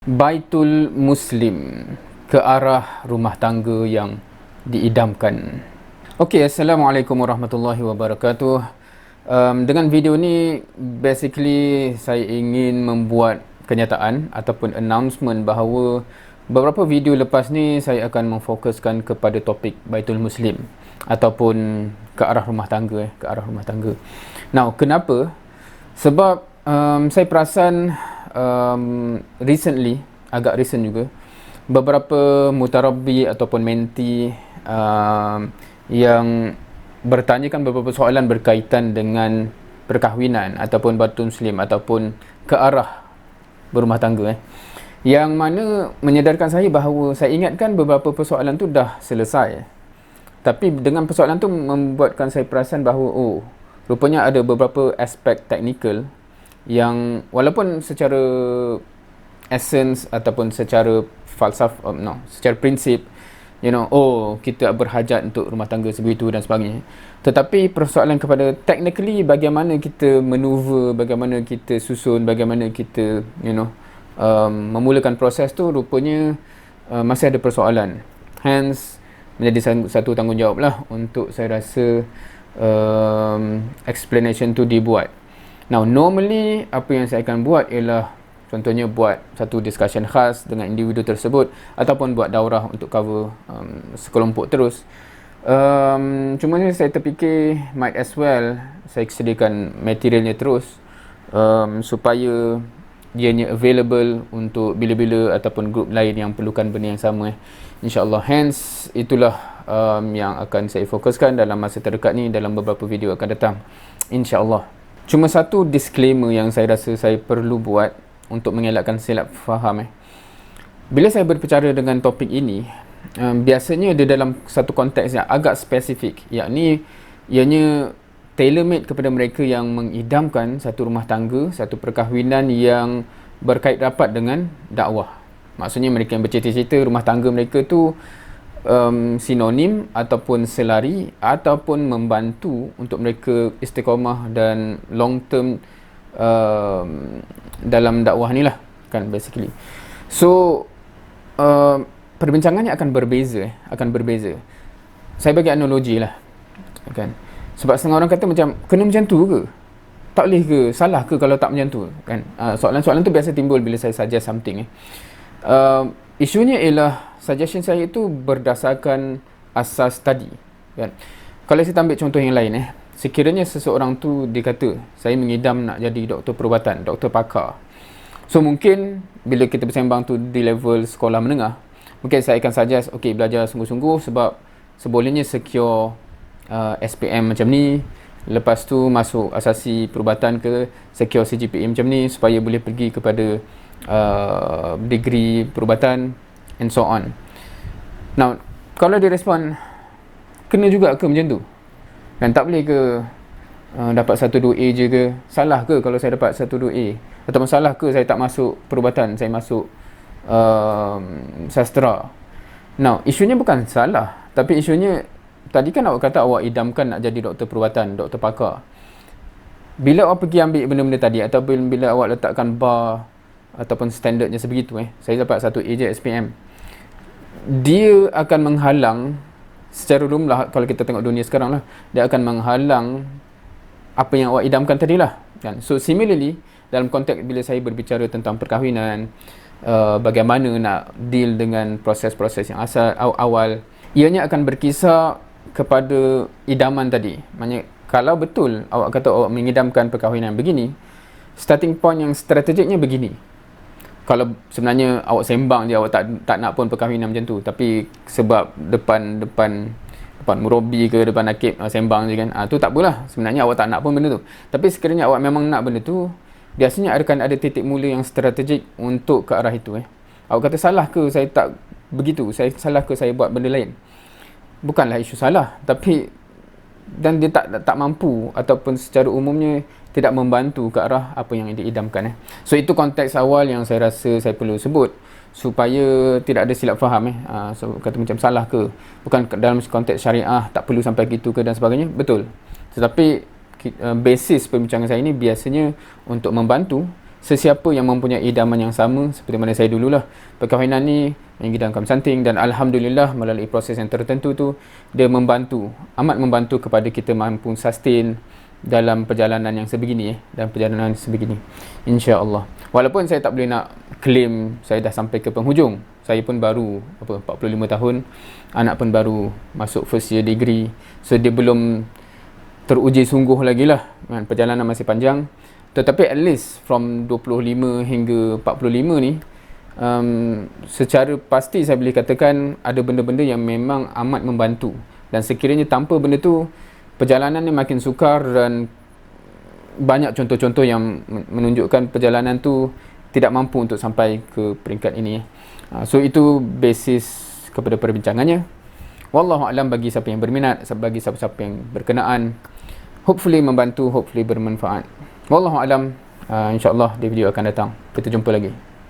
Baitul Muslim, ke arah rumah tangga yang diidamkan. Okey, Assalamualaikum warahmatullahi wabarakatuh. Dengan video ni, basically saya ingin membuat kenyataan ataupun announcement bahawa beberapa video lepas ni saya akan memfokuskan kepada topik Baitul Muslim ataupun ke arah rumah tangga. Now, kenapa? Sebab saya perasan agak recent juga, beberapa mutarabbi ataupun menti yang bertanyakan beberapa soalan berkaitan dengan perkahwinan ataupun Baitul Muslim ataupun ke arah berumah tangga, yang mana menyedarkan saya bahawa saya ingatkan beberapa persoalan tu dah selesai, tapi dengan persoalan tu membuatkan saya perasan bahawa rupanya ada beberapa aspek teknikal yang walaupun secara essence ataupun secara secara prinsip, kita berhajat untuk rumah tangga sebegitu dan sebagainya, tetapi persoalan kepada technically bagaimana kita maneuver, bagaimana kita susun, bagaimana kita memulakan proses tu, rupanya masih ada persoalan. Hence menjadi satu tanggungjawab lah untuk saya rasa explanation tu dibuat. Now, normally apa yang saya akan buat ialah contohnya buat satu discussion khas dengan individu tersebut ataupun buat daurah untuk cover sekelompok terus. Cuma saya terfikir might as well saya sediakan materialnya terus supaya dianya available untuk bila-bila ataupun grup lain yang perlukan benda yang sama, InsyaAllah. Hence itulah yang akan saya fokuskan dalam masa terdekat ni, dalam beberapa video akan datang, InsyaAllah. Cuma satu disclaimer yang saya rasa saya perlu buat untuk mengelakkan silap faham. Bila saya berbicara dengan topik ini, biasanya dia dalam satu konteks yang agak spesifik, yakni ianya tailor-made kepada mereka yang mengidamkan satu rumah tangga, satu perkahwinan yang berkait rapat dengan dakwah. Maksudnya mereka yang bercita-cita rumah tangga mereka tu sinonim ataupun selari ataupun membantu untuk mereka istiqamah dan long term dalam dakwah ni lah, kan, basically. So perbincangannya akan berbeza. Saya bagi analogi lah, kan. Sebab setengah orang kata macam, kena macam tu ke? Tak boleh ke? Salah ke kalau tak macam tu, kan? Soalan-soalan tu biasa timbul bila saya suggest something. Isunya ialah suggestion saya itu berdasarkan asas tadi, kan. Kalau saya ambil contoh yang lain, sekiranya seseorang tu dia kata saya mengidam nak jadi doktor perubatan, doktor pakar. So mungkin bila kita bersembang tu di level sekolah menengah, mungkin saya akan suggest belajar sungguh-sungguh sebab sebolehnya secure SPM macam ni, lepas tu masuk asasi perubatan ke secure CGPA macam ni supaya boleh pergi kepada degree perubatan and so on. Now, kalau dia respon, kena juga ke macam tu? Dan tak boleh ke dapat 1-2A je ke? Salah ke kalau saya dapat 1-2A? Atau salah ke saya tak masuk perubatan, saya masuk sastra? Now, isunya bukan salah, tapi isunya tadi kan awak kata awak idamkan nak jadi doktor perubatan, doktor pakar. Bila awak pergi ambil benda-benda tadi ataupun bila awak letakkan bar ataupun standardnya sebegitu, saya dapat 1A je SPM, dia akan menghalang secara umum lah, kalau kita tengok dunia sekarang lah, dia akan menghalang apa yang awak idamkan tadi lah, kan. So similarly, dalam konteks bila saya berbicara tentang perkahwinan, bagaimana nak deal dengan proses-proses yang awal, ianya akan berkisar kepada idaman tadi. Maksudnya, kalau betul awak kata awak mengidamkan perkahwinan begini, starting point yang strategiknya begini. Kalau sebenarnya awak sembang je, awak tak nak pun perkahwinan macam tu, tapi sebab depan murabi ke depan nakib sembang je kan, tu tak apalah, sebenarnya awak tak nak pun benda tu. Tapi sekiranya awak memang nak benda tu, biasanya akan ada titik mula yang strategik untuk ke arah itu. Awak kata salah ke saya tak begitu, salah ke saya buat benda lain? Bukanlah isu salah, tapi dan dia tak mampu ataupun secara umumnya tidak membantu ke arah apa yang diidamkan. So itu konteks awal yang saya rasa saya perlu sebut supaya tidak ada silap faham. So kata macam salah ke, bukan dalam konteks syariah tak perlu sampai gitu ke dan sebagainya, betul. Tetapi basis perbincangan saya ini biasanya untuk membantu sesiapa yang mempunyai idaman yang sama seperti mana saya dululah, perkahwinan ni mengidamkan something, dan alhamdulillah melalui proses yang tertentu tu dia membantu, amat membantu kepada kita mampu sustain dalam perjalanan yang sebegini dan perjalanan sebegini, insya-Allah. Walaupun saya tak boleh nak claim saya dah sampai ke penghujung, saya pun baru 45 tahun, anak pun baru masuk first year degree, so dia belum teruji sungguh lagi lah kan, perjalanan masih panjang. Tetapi at least from 25 hingga 45 ni, secara pasti saya boleh katakan ada benda-benda yang memang amat membantu, dan sekiranya tanpa benda tu perjalanan ni makin sukar, dan banyak contoh-contoh yang menunjukkan perjalanan tu tidak mampu untuk sampai ke peringkat ini. So itu basis kepada perbincangannya. Wallahu a'lam, bagi siapa yang berminat, bagi siapa-siapa yang berkenaan, hopefully membantu, hopefully bermanfaat. Wallahu a'lam. InsyaAllah di video akan datang kita jumpa lagi.